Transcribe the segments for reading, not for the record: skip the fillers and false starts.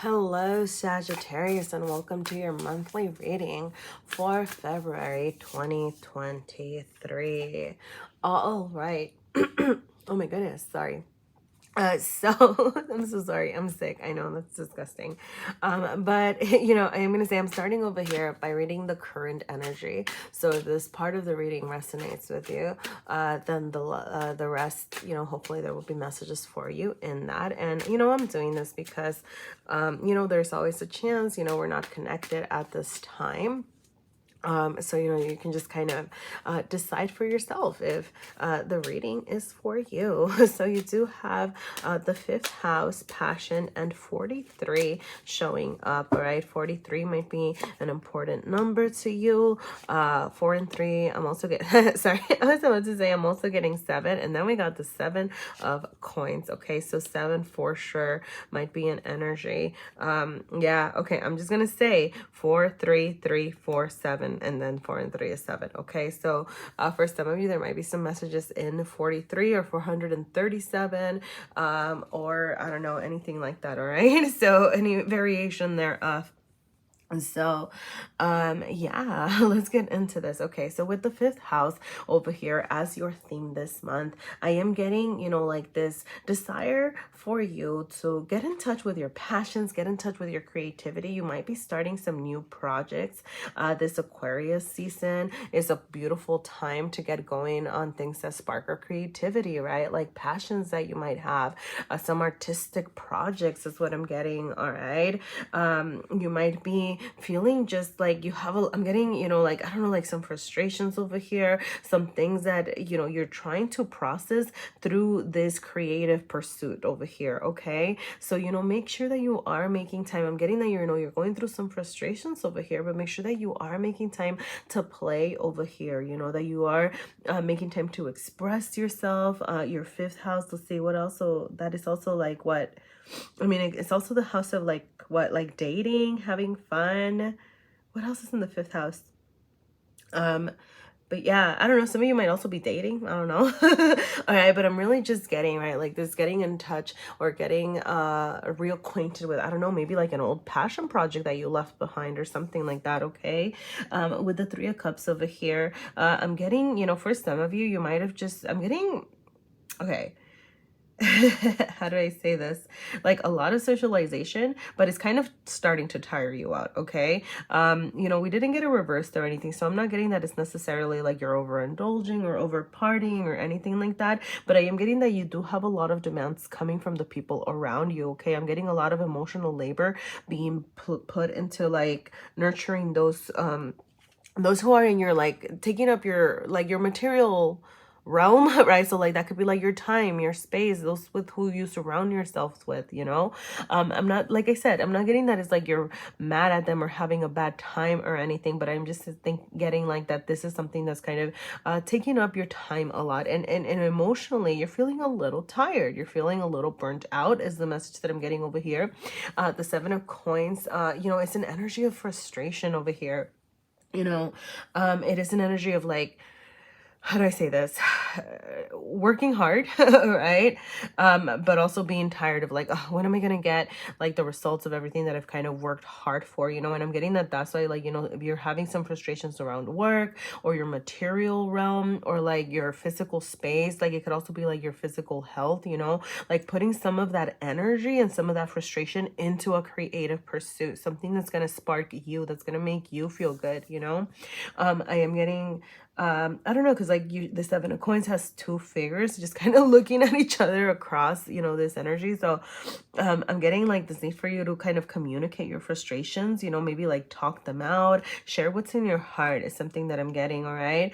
Hello, Sagittarius, and welcome to your monthly reading for February 2023. All right. Oh my goodness, sorry. So I'm so sorry. I'm sick. I know that's disgusting. But I am going to say I'm starting over here by reading the current energy. So if this part of the reading resonates with you, then the rest, hopefully there will be messages for you in that. And, I'm doing this because, there's always a chance, we're not connected at this time. So, you can just kind of decide for yourself if the reading is for you. So you do have the fifth house, passion, and 43 showing up, all right? 43 might be an important number to you. 4 and 3, I'm also getting, sorry, I was about to say I'm also getting 7. And then we got the 7 of coins, okay? So 7 for sure might be an energy. Yeah, okay, I'm just going to say 4, 3, 3, 4, 7. And then 4 and 3 is 7. Okay, so for some of you there might be some messages in 43 or 437, or I don't know, anything like that. All right, so any variation thereof. So yeah, let's get into this. Okay, so with the fifth house over here as your theme this month, I am getting, like this desire for you to get in touch with your passions, get in touch with your creativity. You might be starting some new projects. This Aquarius season is a beautiful time to get going on things that spark our creativity, right? Like passions that you might have, some artistic projects is what I'm getting. All right, you might be feeling just like you have I'm getting, like, I don't know, like some frustrations over here, some things that, you're trying to process through this creative pursuit over here. Okay, so, make sure that you are making time. I'm getting that you're going through some frustrations over here, but make sure that you are making time to play over here, that you are making time to express yourself. Your fifth house, let's see what else. So that is also like what I mean, it's also the house of like what, like dating, having fun. What else is in the fifth house? But yeah, I don't know. Some of you might also be dating. I don't know. All right, but I'm really just getting, right, like this getting in touch or getting reacquainted with, I don't know, maybe like an old passion project that you left behind or something like that. Okay, with the 3 of Cups over here, I'm getting, for some of you, you might have just, I'm getting, okay. How do I say this? Like a lot of socialization, but it's kind of starting to tire you out. Okay, we didn't get a reverse or anything, so I'm not getting that it's necessarily like you're overindulging or over partying or anything like that, but I am getting that you do have a lot of demands coming from the people around you. Okay, I'm getting a lot of emotional labor being put into like nurturing those who are in your, like, taking up your, like, your material realm, right? So like that could be like your time, your space, those with who you surround yourselves with, I'm not, like I said, I'm not getting that it's like you're mad at them or having a bad time or anything, but I'm just getting like that this is something that's kind of taking up your time a lot, and emotionally you're feeling a little tired, you're feeling a little burnt out is the message that I'm getting over here. The 7 of Coins, it's an energy of frustration over here. It is an energy of like, how do I say this? Working hard, right? But also being tired of like, oh, when am I gonna get like the results of everything that I've kind of worked hard for, and I'm getting that that's why, like, if you're having some frustrations around work or your material realm or like your physical space, like it could also be like your physical health, like putting some of that energy and some of that frustration into a creative pursuit, something that's gonna spark you, that's gonna make you feel good, I am getting I don't know, because like the 7 of Coins has 2 figures just kind of looking at each other across, this energy. So I'm getting like this need for you to kind of communicate your frustrations, maybe like talk them out, share what's in your heart is something that I'm getting. All right.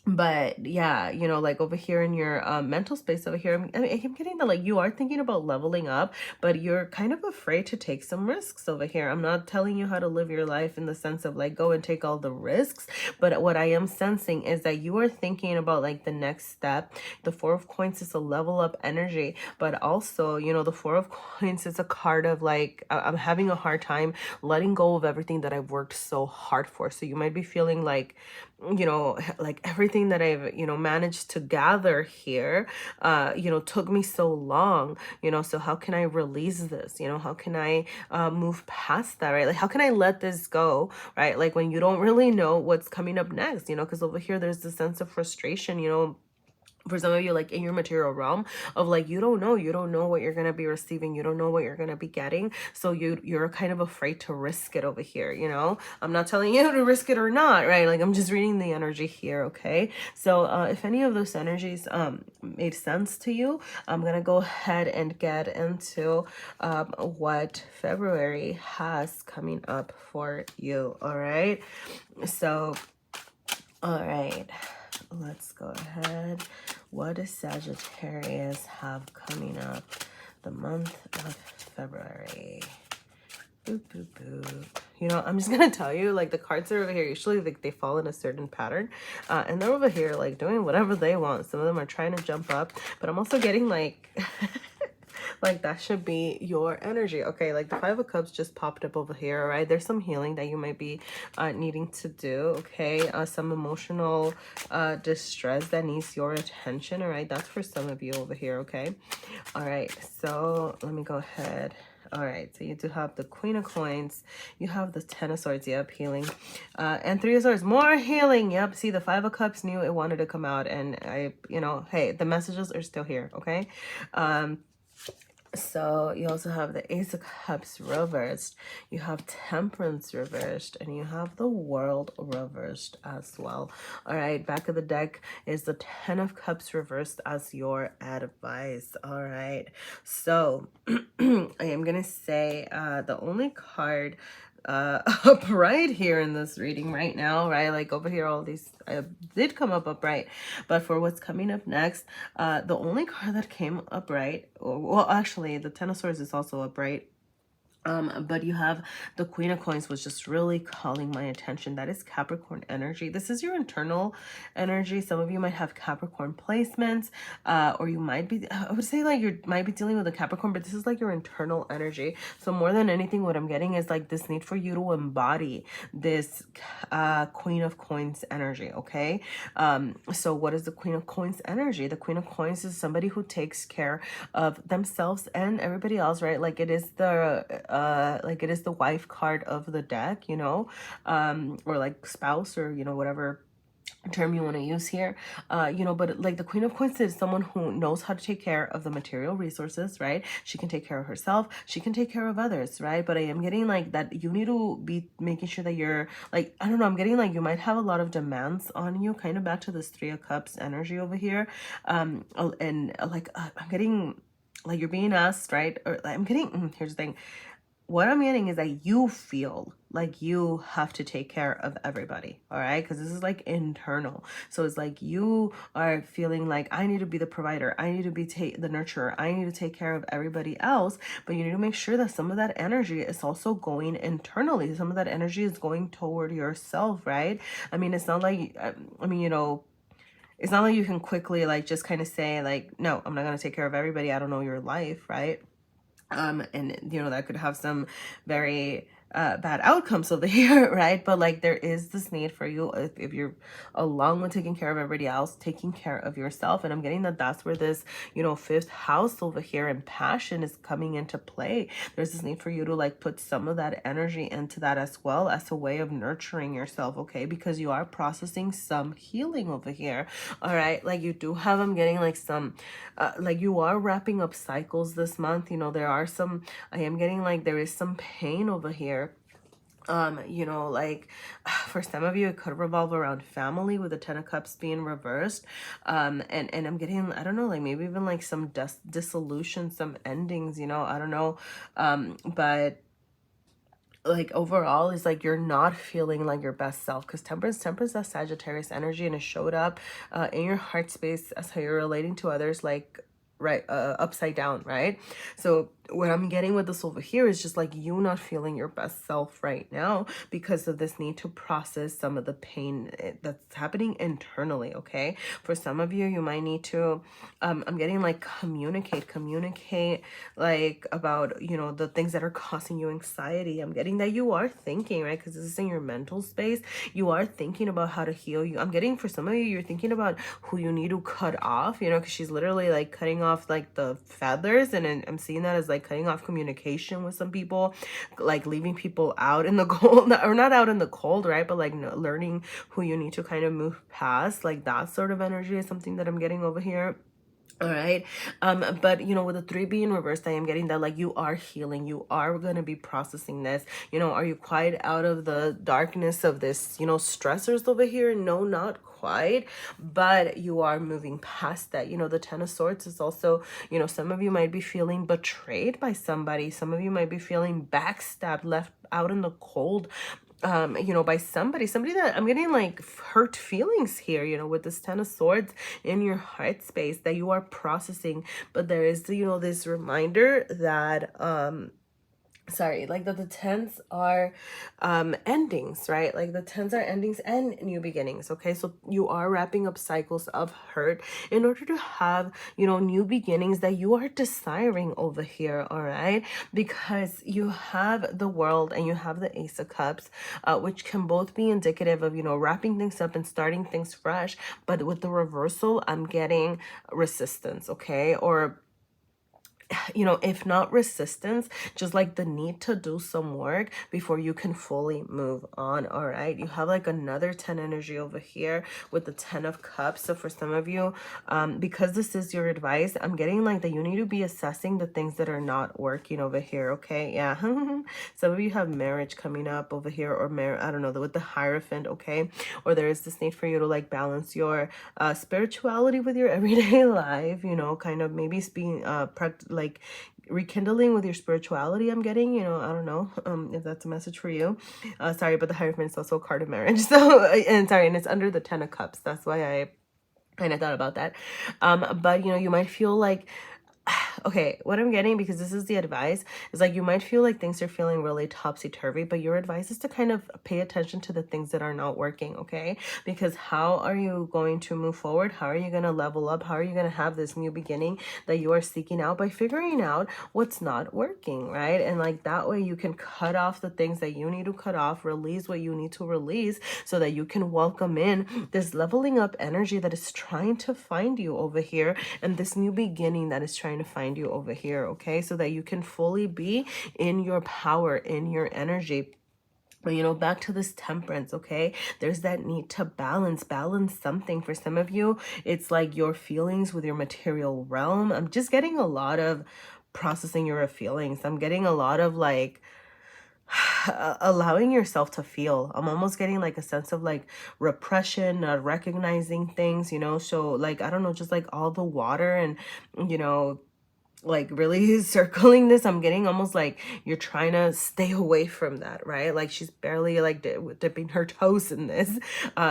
But yeah, like over here in your mental space over here, I'm getting that like you are thinking about leveling up, but you're kind of afraid to take some risks over here. I'm not telling you how to live your life in the sense of like go and take all the risks, but what I am sensing is that you are thinking about like the next step. The 4 of Coins is a level up energy, but also, the 4 of Coins is a card of like, I'm having a hard time letting go of everything that I've worked so hard for. So you might be feeling like, you know, like everything that I've, you know, managed to gather here, you know, took me so long, you know, so how can I release this? You know, how can I move past that, right? Like, how can I let this go, right? Like when you don't really know what's coming up next, you know, because over here there's this sense of frustration, you know, for some of you, like in your material realm of like, you don't know what you're going to be receiving. You don't know what you're going to be getting. So you're kind of afraid to risk it over here. You know, I'm not telling you to risk it or not, right? Like I'm just reading the energy here. Okay. So, if any of those energies, made sense to you, I'm going to go ahead and get into, what February has coming up for you. All right. So, all right, let's go ahead. What does Sagittarius have coming up the month of February? Boop, boop, boop. You know, I'm just gonna tell you, like the cards are over here. Usually like they fall in a certain pattern, and they're over here like doing whatever they want. Some of them are trying to jump up, but I'm also getting like like that should be your energy. Okay, like the Five of Cups just popped up over here. All right, there's some healing that you might be needing to do. Okay, some emotional distress that needs your attention. All right, that's for some of you over here. Okay, all right, so let me go ahead. All right, so you do have the Queen of Coins, you have the Ten of Swords, yep, healing, and Three of Swords, more healing, yep. See, the Five of Cups knew it wanted to come out, and I, you know, hey, the messages are still here. Okay, so you also have the Ace of Cups reversed, you have Temperance reversed, and you have the World reversed as well. All right, back of the deck is the Ten of Cups reversed as your advice. All right, so I am gonna say the only card upright here in this reading right now, right? Like over here, all these did come up upright, but for what's coming up next, the only card that came upright, well, actually, the Ten of Swords is also upright. But you have the Queen of Coins, was just really calling my attention. That is Capricorn energy. This is your internal energy. Some of you might have Capricorn placements, or you might be, I would say like you might be dealing with a Capricorn, but this is like your internal energy. So more than anything, what I'm getting is like this need for you to embody this Queen of Coins energy, okay? So what is the Queen of Coins energy? The Queen of Coins is somebody who takes care of themselves and everybody else, right? Like it is the wife card of the deck, you know, or like spouse, or, you know, whatever term you want to use here, you know, but like the Queen of Coins is someone who knows how to take care of the material resources, right? She can take care of herself, she can take care of others, right? But I am getting like that you need to be making sure that you're like, I don't know, I'm getting like you might have a lot of demands on you, kind of back to this Three of Cups energy over here, and like I'm getting like you're being asked, right? Or I'm getting here's the thing, what I'm getting is that you feel like you have to take care of everybody, all right? Because this is like internal. So it's like you are feeling like I need to be the provider, I need to be the nurturer, I need to take care of everybody else. But you need to make sure that some of that energy is also going internally. Some of that energy is going toward yourself, right? I mean, it's not like, I mean, you know, it's not like you can quickly like just kind of say like, no, I'm not going to take care of everybody, I don't know your life, right? And you know, that could have some very bad outcomes over here, right? But like there is this need for you, if you're along with taking care of everybody else, taking care of yourself. And I'm getting that that's where this, you know, fifth house over here and passion is coming into play. There's this need for you to like put some of that energy into that as well, as a way of nurturing yourself, okay? Because you are processing some healing over here, all right? Like you do have, I'm getting like some like you are wrapping up cycles this month. You know, there are some, I am getting like there is some pain over here. You know, like for some of you it could revolve around family, with the Ten of Cups being reversed, and I'm getting, I don't know, like maybe even like some dissolution, some endings, you know, I don't know, but like overall is like you're not feeling like your best self, because temperance that Sagittarius energy, and it showed up in your heart space as how you're relating to others, like right upside down, right? So what I'm getting with this over here is just like you not feeling your best self right now because of this need to process some of the pain that's happening internally. Okay, for some of you, you might need to I'm getting like communicate like about, you know, the things that are causing you anxiety. I'm getting that you are thinking, right, because this is in your mental space, you are thinking about how to heal you. I'm getting for some of you, you're thinking about who you need to cut off, you know, because she's literally like cutting off like the feathers, and then I'm seeing that as like cutting off communication with some people, like leaving people out in the cold, or not out in the cold, right, but like learning who you need to kind of move past. Like that sort of energy is something that I'm getting over here. All right. But you know, with the 3 being reversed, I am getting that like you are healing, you are going to be processing this. You know, are you quite out of the darkness of this, you know, stressors over here? No, not quite, but you are moving past that. You know, the 10 of Swords is also, you know, some of you might be feeling betrayed by somebody, some of you might be feeling backstabbed, left out in the cold, you know, by somebody that I'm getting like hurt feelings here, you know, with this 10 of Swords in your heart space that you are processing. But there is, you know, this reminder that sorry, like that the 10s are endings, right? Like the 10s are endings and new beginnings. Okay, so you are wrapping up cycles of hurt in order to have, you know, new beginnings that you are desiring over here. All right, because you have the World and you have the Ace of Cups, which can both be indicative of, you know, wrapping things up and starting things fresh. But with the reversal, I'm getting resistance. Okay, or you know, if not resistance, just like the need to do some work before you can fully move on. All right, you have like another 10 energy over here with the 10 of Cups. So for some of you, because this is your advice, I'm getting like that you need to be assessing the things that are not working over here. Okay, yeah. Some of you have marriage coming up over here, or I don't know, with the Hierophant. Okay, or there is this need for you to like balance your spirituality with your everyday life, you know, kind of maybe being like rekindling with your spirituality. I'm getting, you know, I don't know if that's a message for you. Sorry, but the Hierophant is also a card of marriage. So, and sorry, and it's under the 10 of Cups. That's why I kind of thought about that. But you know, you might feel like, okay, what I'm getting, because this is the advice, is like you might feel like things are feeling really topsy-turvy, but your advice is to kind of pay attention to the things that are not working. Okay, because how are you going to move forward? How are you going to level up? How are you going to have this new beginning that you are seeking out? By figuring out what's not working, right? And like that way you can cut off the things that you need to cut off, release what you need to release, so that you can welcome in this leveling up energy that is trying to find you over here, and this new beginning that is trying to find you over here. Okay, so that you can fully be in your power, in your energy. But you know, back to this Temperance. Okay, there's that need to balance something. For some of you, it's like your feelings with your material realm. I'm just getting a lot of processing your feelings. I'm getting a lot of like allowing yourself to feel. I'm almost getting like a sense of like repression, recognizing things, you know. So like, I don't know, just like all the water and, you know, like really circling this, I'm getting almost like you're trying to stay away from that, right? Like she's barely like dipping her toes in this.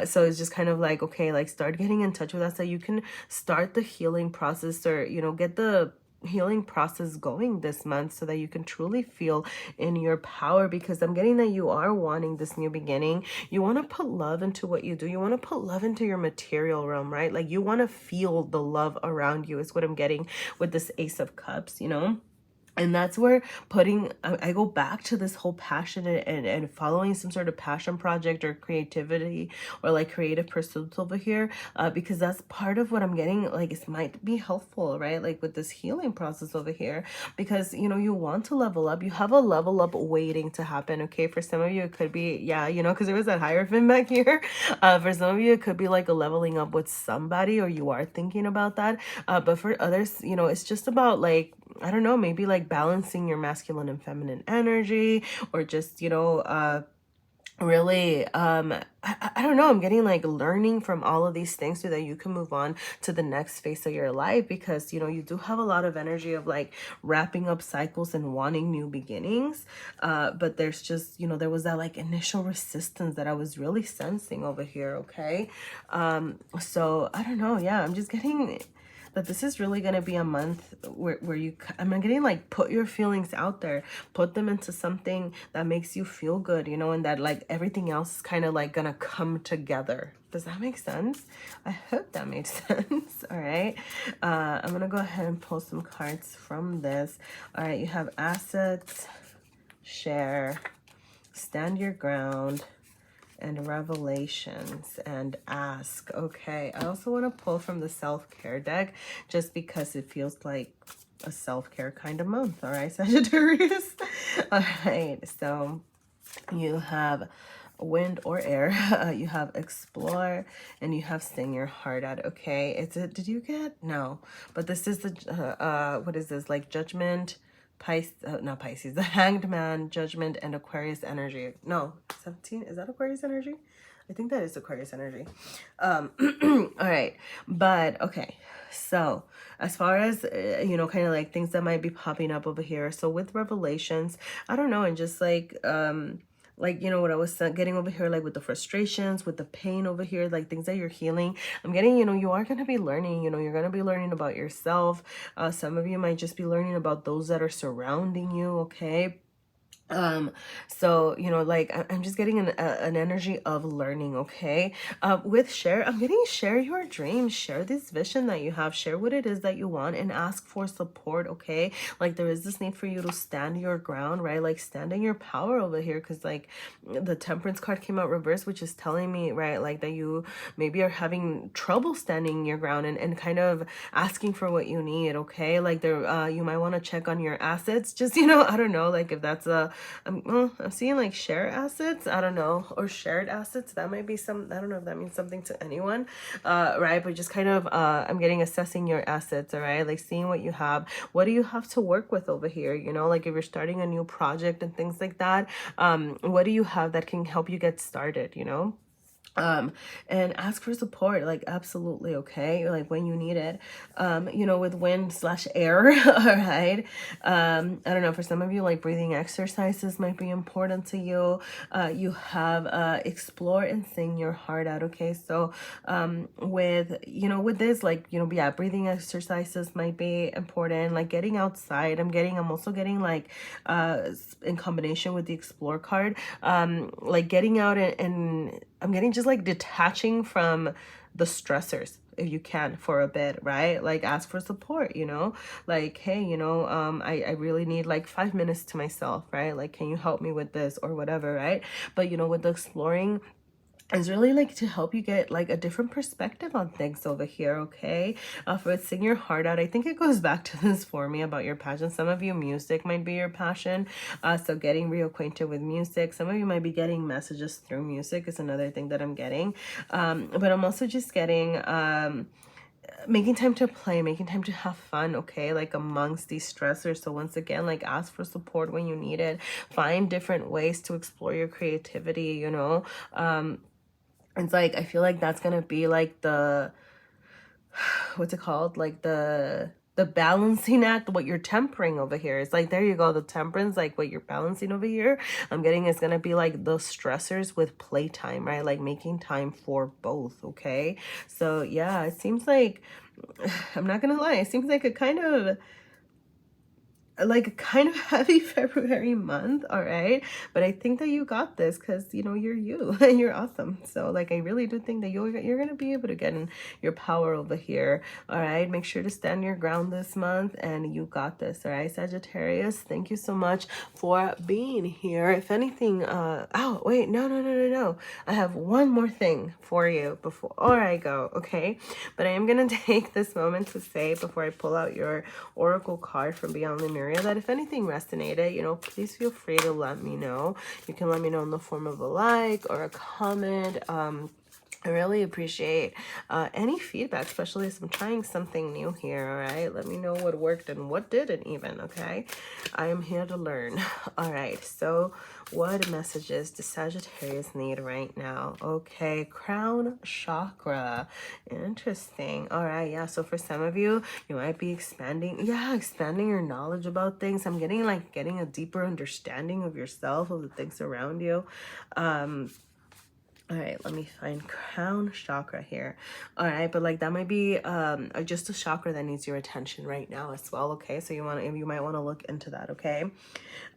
So it's just kind of like, okay, like start getting in touch with that so you can start the healing process, or, you know, get the healing process going this month so that you can truly feel in your power. Because I'm getting that you are wanting this new beginning. You want to put love into what you do. You want to put love into your material realm, right? Like you want to feel the love around you is what I'm getting with this Ace of Cups, you know. And that's where putting, I go back to this whole passion and following some sort of passion project or creativity or like creative pursuits over here, because that's part of what I'm getting. Like it might be helpful, right? Like with this healing process over here, because, you know, you want to level up. You have a level up waiting to happen. Okay, for some of you it could be, yeah, you know, because there was that Hierophant back here. For some of you it could be like a leveling up with somebody, or you are thinking about that. But for others, you know, it's just about like, I don't know, maybe like balancing your masculine and feminine energy, or just, you know, really, I don't know, I'm getting like learning from all of these things so that you can move on to the next phase of your life. Because, you know, you do have a lot of energy of like wrapping up cycles and wanting new beginnings, but there's just, you know, there was that like initial resistance that I was really sensing over here. Okay, so I don't know, yeah, I'm just getting that this is really going to be a month where you, I'm getting like, put your feelings out there, put them into something that makes you feel good, you know, and that like everything else is kind of like gonna come together. Does that make sense? I hope that made sense. All right. I'm gonna go ahead and pull some cards from this. All right, you have assets, share, stand your ground, and revelations, and ask. Okay, I also want to pull from the self-care deck just because it feels like a self-care kind of month. All right, Sagittarius. All right, so you have wind or air, you have explore, and you have sing your heart out. Okay, it's a, did you get, no, but this is the what is this, like judgment, not Pisces, the hanged man, judgment, and Aquarius energy. No, 17, is that Aquarius energy? I think that is Aquarius energy. All right, but okay, so as far as you know, kind of like things that might be popping up over here, so with revelations, I don't know, and just like, you know, what I was getting over here, like with the frustrations, with the pain over here, like things that you're healing, I'm getting, you know, you are going to be learning, you know, you're going to be learning about yourself. Some of you might just be learning about those that are surrounding you. Okay. So, you know, like I'm just getting an energy of learning. Okay. With share, I'm getting share your dreams, share this vision that you have, share what it is that you want, and ask for support. Okay. Like there is this need for you to stand your ground, right? Like stand in your power over here. Cause like the Temperance card came out reverse, which is telling me, right, like that you maybe are having trouble standing your ground and kind of asking for what you need. Okay. Like there, you might want to check on your assets, just, you know, I don't know, like if that's I'm seeing like share assets, I don't know, or shared assets. That might be some, I don't know if that means something to anyone, right? But just kind of, I'm getting assessing your assets, all right? Like seeing what you have. What do you have to work with over here? You know, like if you're starting a new project and things like that, what do you have that can help you get started, you know? And ask for support, like absolutely. Okay, like when you need it, you know, with wind slash air. All right, I don't know, for some of you, like breathing exercises might be important to you. You have explore and sing your heart out. Okay, so with, you know, with this, like, you know, yeah, breathing exercises might be important, like getting outside. I'm also getting like in combination with the explore card, like getting out and I'm getting just like detaching from the stressors if you can for a bit, right? Like ask for support, you know, like, hey, you know, I really need like 5 minutes to myself, right? Like, can you help me with this or whatever, right? But, you know, with the exploring, it's really like to help you get like a different perspective on things over here. Okay, for sing your heart out, I think it goes back to this for me about your passion. Some of you, music might be your passion, so getting reacquainted with music. Some of you might be getting messages through music is another thing that I'm getting, but I'm also just getting making time to play, making time to have fun. Okay, like amongst these stressors. So once again, like ask for support when you need it, find different ways to explore your creativity, you know. It's like, I feel like that's gonna be like the, what's it called, like the balancing act, what you're tempering over here. It's like, there you go, the temperance, like what you're balancing over here, I'm getting is gonna be like those stressors with playtime, right? Like making time for both. Okay, so yeah, it seems like, I'm not gonna lie, it seems like a kind of heavy February month. All right, but I think that you got this, because you know you're you and you're awesome. So like I really do think that you're gonna be able to get in your power over here. All right, make sure to stand your ground this month, and you got this. All right, Sagittarius, thank you so much for being here. If anything, oh wait, no, I have one more thing for you before I go. Okay, but I am gonna take this moment to say, before I pull out your oracle card from Beyond Lemuria, that if anything resonated, you know, please feel free to let me know. You can let me know in the form of a like or a comment. I really appreciate any feedback, especially if I'm trying something new here. All right, let me know what worked and what didn't even. Okay, I am here to learn. All right, so what messages does Sagittarius need right now? Okay, crown chakra. Interesting. All right, yeah, so for some of you, you might be expanding your knowledge about things. I'm getting like getting a deeper understanding of yourself, of the things around you. All right, let me find crown chakra here. All right, but like that might be just a chakra that needs your attention right now as well. Okay, so you might want to look into that. Okay.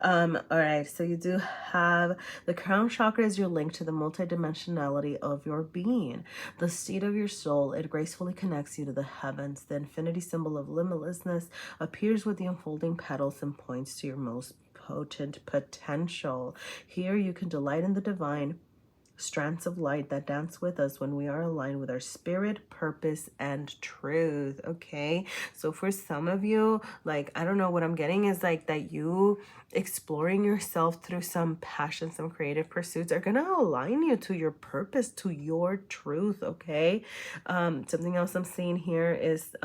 All right, so you do have the crown chakra is your link to the multidimensionality of your being, the seat of your soul. It gracefully connects you to the heavens. The infinity symbol of limitlessness appears with the unfolding petals and points to your most potent potential. Here you can delight in the divine strands of light that dance with us when we are aligned with our spirit, purpose, and truth. Okay, so for some of you, like, I don't know, what I'm getting is like that you exploring yourself through some passion, some creative pursuits are gonna align you to your purpose, to your truth. Okay, something else I'm seeing here is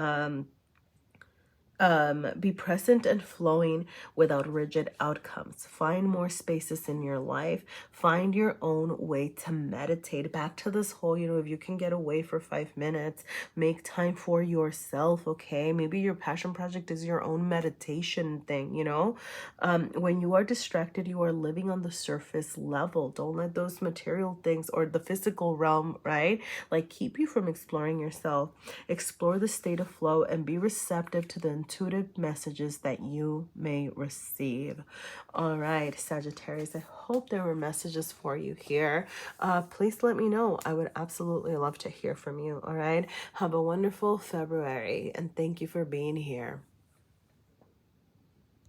be present and flowing without rigid outcomes. Find more spaces in your life. Find your own way to meditate. Back to this whole, if you can get away for 5 minutes, make time for yourself, okay? Maybe your passion project is your own meditation thing, when you are distracted, you are living on the surface level. Don't let those material things or the physical realm, right? Like, keep you from exploring yourself. Explore the state of flow and be receptive to the intuitive messages that you may receive. All right, Sagittarius, I hope there were messages for you here. Please let me know. I would absolutely love to hear from you. All right, have a wonderful February, and thank you for being here.